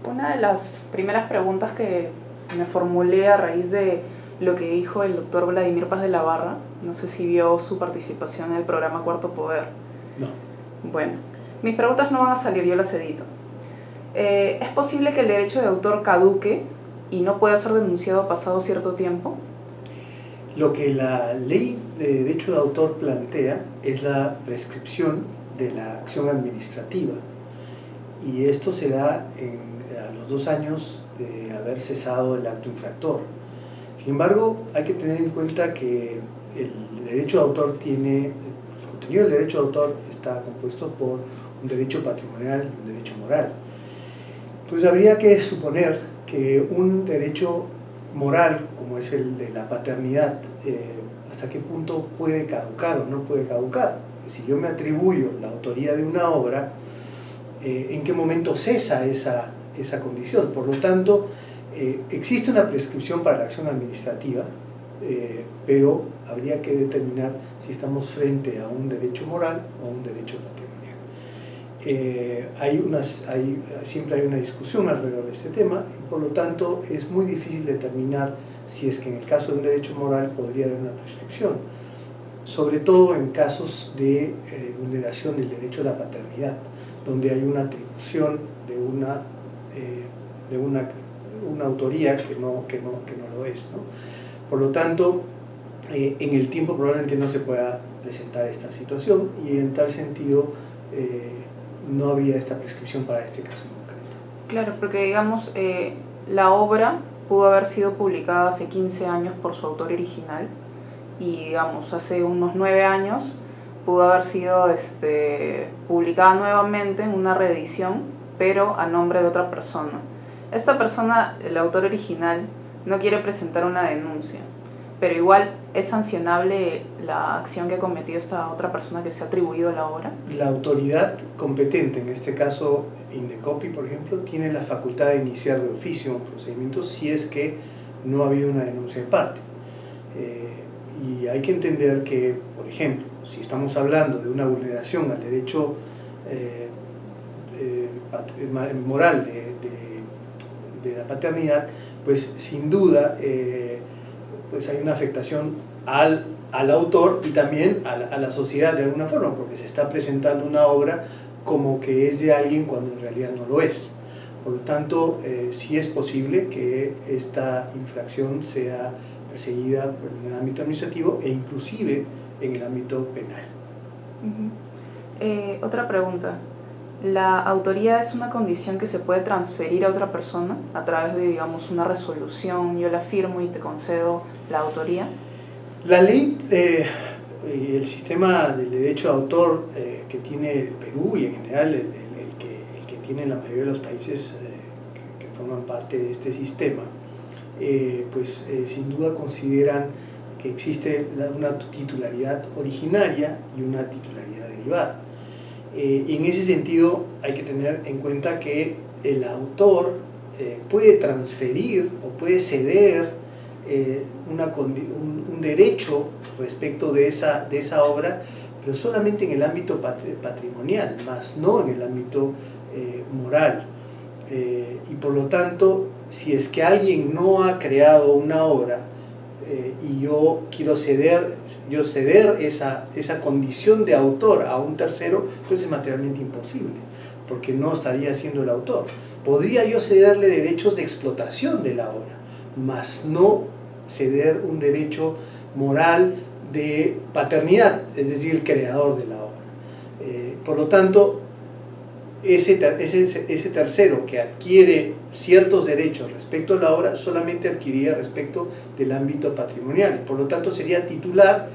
Una de las primeras preguntas que me formulé a raíz de lo que dijo el doctor Vladimir Paz de la Barra, no sé si vio su participación en el programa Cuarto Poder. No. Bueno, mis preguntas no van a salir, yo las edito. ¿Es posible que el derecho de autor caduque y no pueda ser denunciado pasado cierto tiempo? Lo que la ley de derecho de autor plantea es la prescripción de la acción administrativa, y esto se da a los 2 años de haber cesado el acto infractor. Sin embargo, hay que tener en cuenta que el derecho de autor el contenido del derecho de autor está compuesto por un derecho patrimonial y un derecho moral. Entonces habría que suponer que un derecho moral, como es el de la paternidad, hasta qué punto puede caducar o no puede caducar. Si yo me atribuyo la autoría de una obra, ¿en qué momento cesa esa condición? Por lo tanto, existe una prescripción para la acción administrativa, pero habría que determinar si estamos frente a un derecho moral o un derecho patrimonial. Siempre hay una discusión alrededor de este tema, y por lo tanto es muy difícil determinar si es que en el caso de un derecho moral podría haber una prescripción, sobre todo en casos de vulneración del derecho a la paternidad, donde hay una atribución de una autoría que no lo es, ¿no? Por lo tanto, en el tiempo probablemente no se pueda presentar esta situación, y en tal sentido no había esta prescripción para este caso en concreto. Claro, porque digamos, la obra pudo haber sido publicada hace 15 años por su autor original, y digamos, hace unos 9 años pudo haber sido publicada nuevamente en una reedición, pero a nombre de otra persona. Esta persona, el autor original, no quiere presentar una denuncia, pero igual es sancionable la acción que ha cometido esta otra persona que se ha atribuido a la obra. La autoridad competente, en este caso Indecopi, por ejemplo, tiene la facultad de iniciar de oficio un procedimiento si es que no ha habido una denuncia de parte. Y hay que entender que, por ejemplo, si estamos hablando de una vulneración al derecho moral de la paternidad, pues sin duda pues hay una afectación al autor y también a la sociedad de alguna forma, porque se está presentando una obra como que es de alguien cuando en realidad no lo es. Por lo tanto, sí es posible que esta infracción sea perseguida en el ámbito administrativo e inclusive en el ámbito penal. Otra pregunta. ¿La autoría es una condición que se puede transferir a otra persona a través de, digamos, una resolución? Yo la firmo y te concedo la autoría. La ley y el sistema del derecho de autor que tiene el Perú, y en general el que tiene la mayoría de los países que forman parte de este sistema, sin duda consideran que existe una titularidad originaria y una titularidad derivada. En ese sentido hay que tener en cuenta que el autor puede transferir o puede ceder un derecho respecto de esa obra, pero solamente en el ámbito patrimonial, más no en el ámbito moral. Y por lo tanto, si es que alguien no ha creado una obra y yo quiero ceder esa condición de autor a un tercero, pues es materialmente imposible, porque no estaría siendo el autor. Podría yo cederle derechos de explotación de la obra, mas no ceder un derecho moral de paternidad, es decir, el creador de la obra. Por lo tanto, ese tercero que adquiere ciertos derechos respecto a la obra solamente adquiriría respecto del ámbito patrimonial, por lo tanto sería titular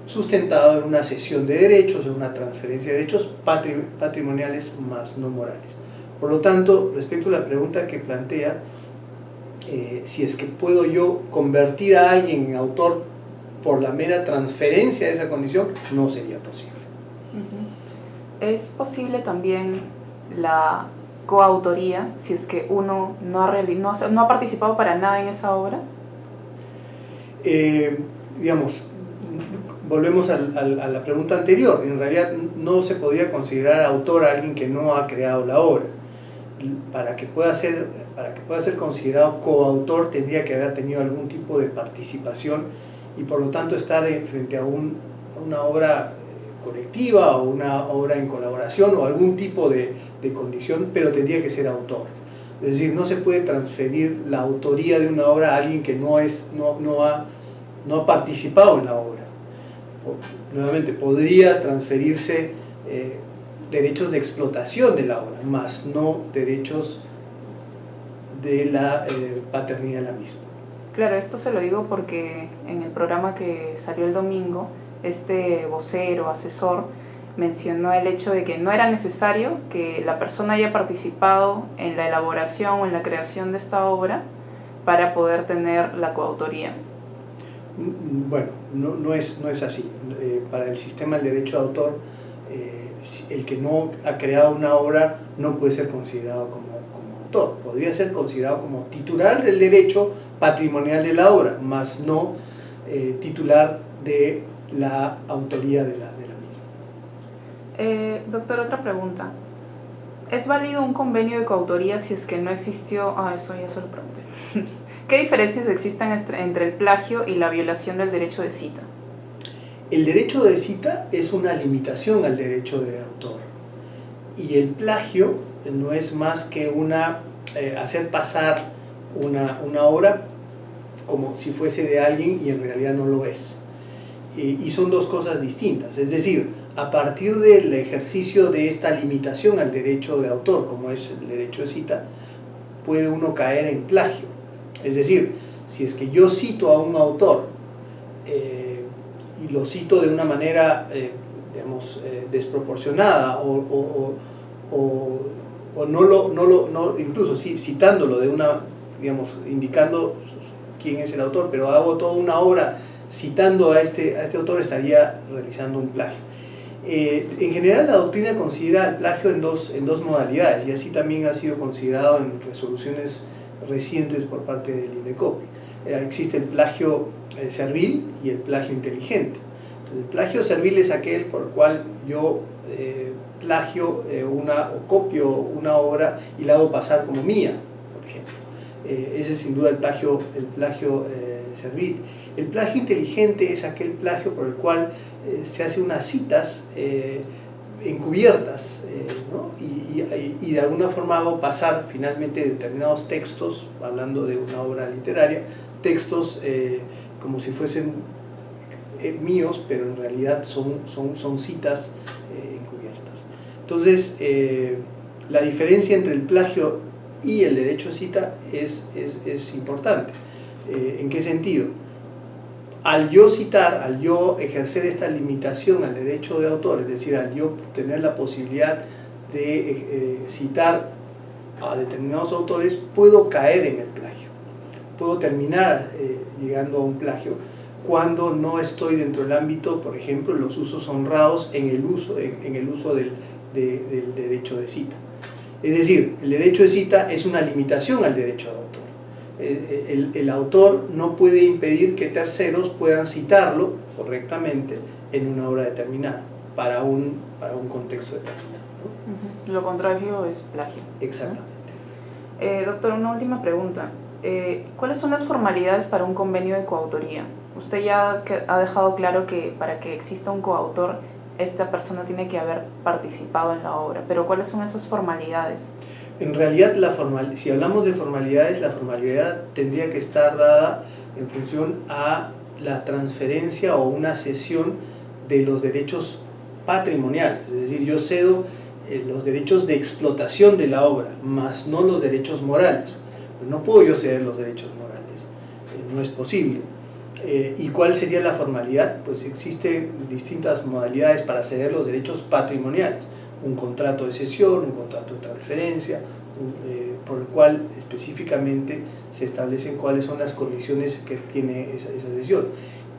sustentado en una cesión de derechos, en una transferencia de derechos patrimoniales más no morales. Por lo tanto, respecto a la pregunta que plantea, si es que puedo yo convertir a alguien en autor por la mera transferencia de esa condición, no sería posible. ¿Es posible también la coautoría si es que uno no ha participado para nada en esa obra? Digamos, volvemos a la pregunta anterior. En realidad no se podía considerar autor a alguien que no ha creado la obra. para que pueda ser considerado coautor tendría que haber tenido algún tipo de participación y por lo tanto estar frente a una obra colectiva o una obra en colaboración o algún tipo de condición, pero tendría que ser autor. Es decir, no se puede transferir la autoría de una obra a alguien que no ha participado en la obra. Nuevamente, podría transferirse derechos de explotación de la obra, más no derechos de la paternidad de la misma. Claro, esto se lo digo porque en el programa que salió el domingo, este vocero, asesor, mencionó el hecho de que no era necesario que la persona haya participado en la elaboración o en la creación de esta obra para poder tener la coautoría. Bueno, no es así. Para el sistema del derecho de autor, el que no ha creado una obra no puede ser considerado como autor. Podría ser considerado como titular del derecho patrimonial de la obra, más no titular de la autoría de la misma. Doctor, otra pregunta. ¿Es válido un convenio de coautoría si es que no existió? Eso ya se lo pregunté. ¿Qué diferencias existen entre el plagio y la violación del derecho de cita? El derecho de cita es una limitación al derecho de autor y el plagio no es más que hacer pasar una obra como si fuese de alguien y en realidad no lo es. Y son dos cosas distintas, es decir, a partir del ejercicio de esta limitación al derecho de autor, como es el derecho de cita, puede uno caer en plagio. Es decir, si es que yo cito a un autor y lo cito de una manera, desproporcionada o incluso citándolo indicando quién es el autor, pero hago toda una obra citando a este autor, estaría realizando un plagio. En general la doctrina considera el plagio en dos modalidades y así también ha sido considerado en resoluciones recientes por parte del INDECOPI. Existe el plagio servil y el plagio inteligente. Entonces, el plagio servil es aquel por el cual yo plagio o copio una obra y la hago pasar como mía, por ejemplo. Ese es sin duda el plagio servil. El plagio inteligente es aquel plagio por el cual se hace unas citas encubiertas, ¿no? y de alguna forma hago pasar finalmente determinados textos, hablando de una obra literaria, textos como si fuesen míos, pero en realidad son citas encubiertas. Entonces, la diferencia entre el plagio y el derecho de cita es importante. ¿En qué sentido? Al yo citar, al yo ejercer esta limitación al derecho de autor, es decir, al yo tener la posibilidad de citar a determinados autores, puedo caer en el plagio. Puedo terminar llegando a un plagio cuando no estoy dentro del ámbito, por ejemplo, los usos honrados en el uso del derecho de cita. Es decir, el derecho de cita es una limitación al derecho de autor. El autor no puede impedir que terceros puedan citarlo correctamente en una obra determinada, para un contexto determinado, ¿no? Lo contrario es plagio. Exactamente. Doctor, una última pregunta. ¿Cuáles son las formalidades para un convenio de coautoría? Usted ya ha dejado claro que para que exista un coautor, esta persona tiene que haber participado en la obra, pero ¿cuáles son esas formalidades? En realidad, si hablamos de formalidades, la formalidad tendría que estar dada en función a la transferencia o una cesión de los derechos patrimoniales. Es decir, yo cedo los derechos de explotación de la obra, más no los derechos morales. No puedo yo ceder los derechos morales, no es posible. ¿Y cuál sería la formalidad? Pues existen distintas modalidades para ceder los derechos patrimoniales. Un contrato de cesión, un contrato de transferencia, por el cual específicamente se establecen cuáles son las condiciones que tiene esa cesión.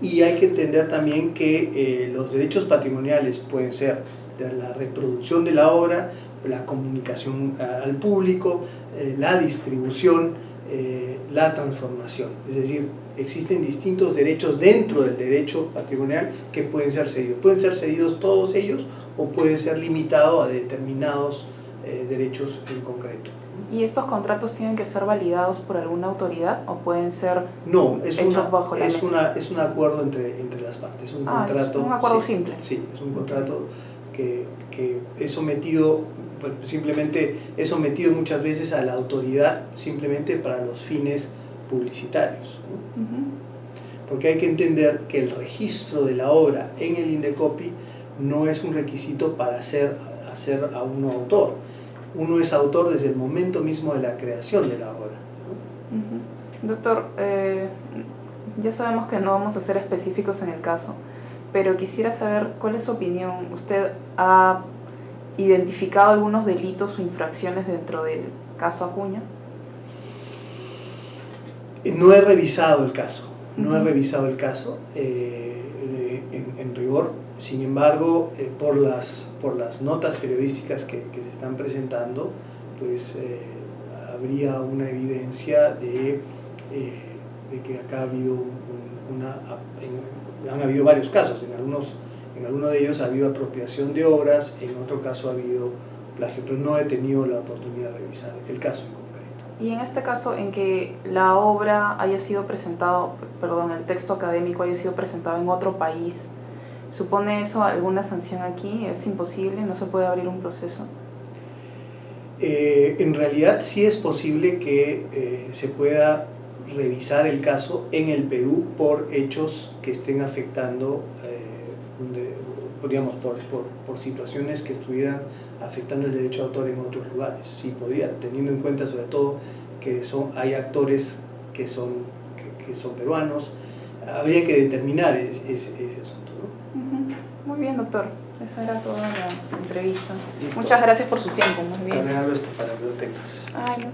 Y hay que entender también que los derechos patrimoniales pueden ser de la reproducción de la obra, la comunicación al público, la distribución, la transformación. Es decir, existen distintos derechos dentro del derecho patrimonial que pueden ser cedidos. Pueden ser cedidos todos ellos o puede ser limitado a determinados derechos en concreto. ¿Y estos contratos tienen que ser validados por alguna autoridad o pueden ser No, es hechos bajo la mesa? es un acuerdo entre las partes, es un contrato. Es un acuerdo sí, simple. Sí, es un contrato que es sometido, pues, simplemente es sometido muchas veces a la autoridad simplemente para los fines publicitarios, ¿no? Porque hay que entender que el registro de la obra en el Indecopi no es un requisito para hacer a uno autor. Uno es autor desde el momento mismo de la creación de la obra, ¿no? Doctor, ya sabemos que no vamos a ser específicos en el caso, pero quisiera saber cuál es su opinión. ¿Usted ha identificado algunos delitos o infracciones dentro del caso Acuña? No he revisado el caso, en rigor. Sin embargo, por las notas periodísticas que se están presentando, pues habría una evidencia de que acá ha habido han habido varios casos. En algunos de ellos ha habido apropiación de obras, en otro caso ha habido plagio, pero no he tenido la oportunidad de revisar el caso en concreto. Y en este caso, en que la obra haya sido presentado, el texto académico haya sido presentado en otro país, ¿supone eso alguna sanción aquí? ¿Es imposible? ¿No se puede abrir un proceso? En realidad sí es posible que se pueda revisar el caso en el Perú por hechos que estén afectando, digamos, por situaciones que estuvieran afectando el derecho de autor en otros lugares. Sí podría, teniendo en cuenta sobre todo que hay actores que son peruanos. Habría que determinar ese asunto, ¿no? Muy bien, doctor. Esa era toda la entrevista. Listo. Muchas gracias por su tiempo. Muy bien. Cargarlo esto para que lo tengas. Ay,